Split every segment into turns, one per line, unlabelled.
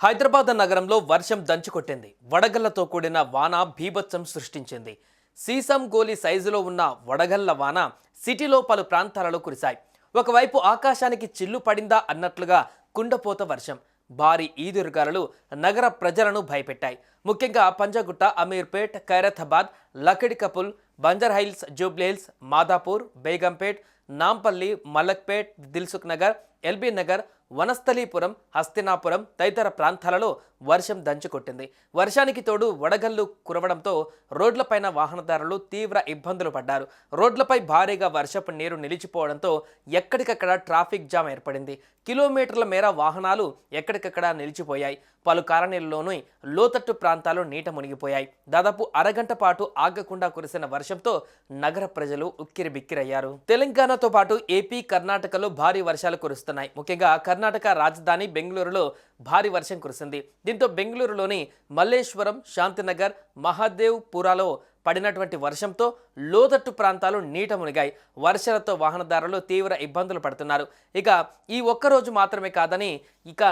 హైదరాబాద్ నగరంలో వర్షం దంచుకొట్టింది. వడగళ్లతో కూడిన వాన బీభత్సం సృష్టించింది. సీసం గోలి సైజులో ఉన్న వడగళ్ల వాన సిటీలో పలు ప్రాంతాలలో కురిశాయి. ఒకవైపు ఆకాశానికి చిల్లు పడిందా అన్నట్లుగా కుండపోత వర్షం, భారీ ఈదురుగాలులు నగర ప్రజలను భయపెట్టాయి. ముఖ్యంగా పంజాగుట్ట, అమీర్పేట్, ఖైరతాబాద్, లకిడికపుల్, బంజర్హిల్స్, జూబ్లీహిల్స్, మాదాపూర్, బేగంపేట్, నాంపల్లి, మలక్పేట్, దిల్సుఖ్ నగర్, ఎల్బీ నగర్, వనస్థలీపురం, హస్తినాపురం తదితర ప్రాంతాలలో వర్షం దంచుకొట్టింది. వర్షానికి తోడు వడగళ్లు కురవడంతో రోడ్లపైన వాహనదారులు తీవ్ర ఇబ్బందులు పడ్డారు. రోడ్లపై భారీగా వర్షపు నీరు నిలిచిపోవడంతో ఎక్కడికక్కడ ట్రాఫిక్ జామ్ ఏర్పడింది. కిలోమీటర్ల మేర వాహనాలు ఎక్కడికక్కడ నిలిచిపోయాయి. పలు కాలనీల్లోనూ లోతట్టు ప్రాంతాలు నీట మునిగిపోయాయి. దాదాపు అరగంట పాటు ఆగకుండా కురిసిన వర్షంతో నగర ప్రజలు ఉక్కిరిబిక్కిరయ్యారు. తెలంగాణతో పాటు ఏపీ, కర్ణాటకలో భారీ వర్షాలు కురుస్తున్నాయి. ముఖ్యంగా కర్ణాటక రాజధాని బెంగళూరులో భారీ వర్షం కురిసింది. దీంతో బెంగళూరులోని మల్లేశ్వరం, శాంతినగర్, మహాదేవ్ పురాలో పడినటువంటి వర్షంతో లోతట్టు ప్రాంతాలు నీట మునిగాయి. వర్షాలతో వాహనదారులు తీవ్ర ఇబ్బందులు పడుతున్నారు. ఇక ఈ ఒక్కరోజు మాత్రమే కాదని ఇక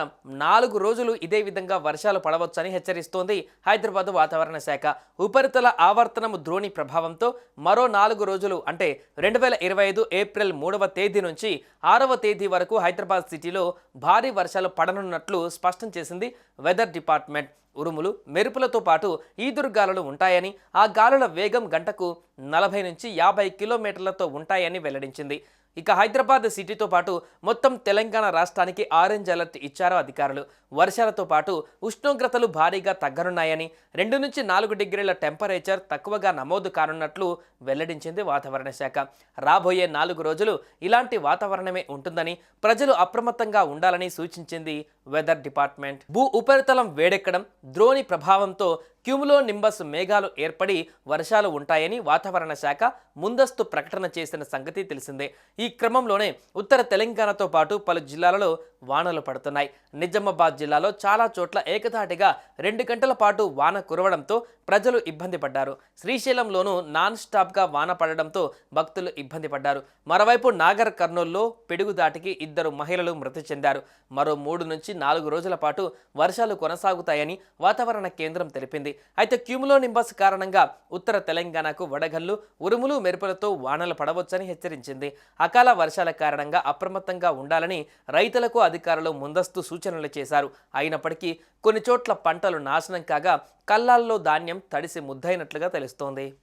4 రోజులు ఇదే విధంగా వర్షాలు పడవచ్చని హెచ్చరిస్తోంది హైదరాబాద్ వాతావరణ శాఖ. ఉపరితల ఆవర్తనం ద్రోణి ప్రభావంతో మరో 4 రోజులు అంటే 2025 ఏప్రిల్ 3వ తేదీ నుంచి 6వ తేదీ వరకు హైదరాబాద్ సిటీలో భారీ వర్షాలు పడనున్నట్లు స్పష్టం చేసింది వెదర్ డిపార్ట్మెంట్. ఉరుములు, మెరుపులతో పాటు ఈదురుగాలులు ఉంటాయని, ఆ గాలుల వేగం గంటకు 40 నుంచి 50 కిలోమీటర్లతో ఉంటాయని వెల్లడించింది. ఇక హైదరాబాద్ సిటీతో పాటు మొత్తం తెలంగాణ రాష్ట్రానికి ఆరెంజ్ అలర్ట్ ఇచ్చారు అధికారులు. వర్షాలతో పాటు ఉష్ణోగ్రతలు భారీగా తగ్గనున్నాయని, 2 నుంచి 4 డిగ్రీల టెంపరేచర్ తక్కువగా నమోదు కానున్నట్లు వెల్లడించింది వాతావరణ శాఖ. రాబోయే 4 రోజులు ఇలాంటి వాతావరణమే ఉంటుందని, ప్రజలు అప్రమత్తంగా ఉండాలని సూచించింది వెదర్ డిపార్ట్మెంట్. భూ ఉపరితలం వేడెక్కడం, ద్రోణి ప్రభావంతో క్యూములో నింబస్ మేఘాలు ఏర్పడి వర్షాలు ఉంటాయని వాతావరణ శాఖ ముందస్తు ప్రకటన చేసిన సంగతి తెలిసిందే. ఈ క్రమంలోనే ఉత్తర తెలంగాణతో పాటు పలు జిల్లాలలో వానలు పడుతున్నాయి. నిజామాబాద్ జిల్లాలో చాలా చోట్ల ఏకధాటిగా 2 గంటల పాటు వాన కురవడంతో ప్రజలు ఇబ్బంది పడ్డారు. శ్రీశైలంలోనూ నాన్ స్టాప్గా వాన పడడంతో భక్తులు ఇబ్బంది పడ్డారు. మరోవైపు నాగర్ కర్నూల్లో పిడుగుదాటికి 2 మహిళలు మృతి చెందారు. మరో 3 నుంచి 4 రోజుల పాటు వర్షాలు కొనసాగుతాయని వాతావరణ కేంద్రం తెలిపింది. అయితే క్యూములో నింబస్ కారణంగా ఉత్తర తెలంగాణకు వడగళ్లు, ఉరుములు, మెరుపులతో వానలు పడవచ్చని హెచ్చరించింది. అకాల వర్షాల కారణంగా అప్రమత్తంగా ఉండాలని రైతులకు అధికారులు ముందస్తు సూచనలు చేశారు. అయినప్పటికీ కొన్ని చోట్ల పంటలు నాశనం కాగా కల్లాల్లో ధాన్యం తడిసి ముద్దయినట్లుగా తెలుస్తోంది.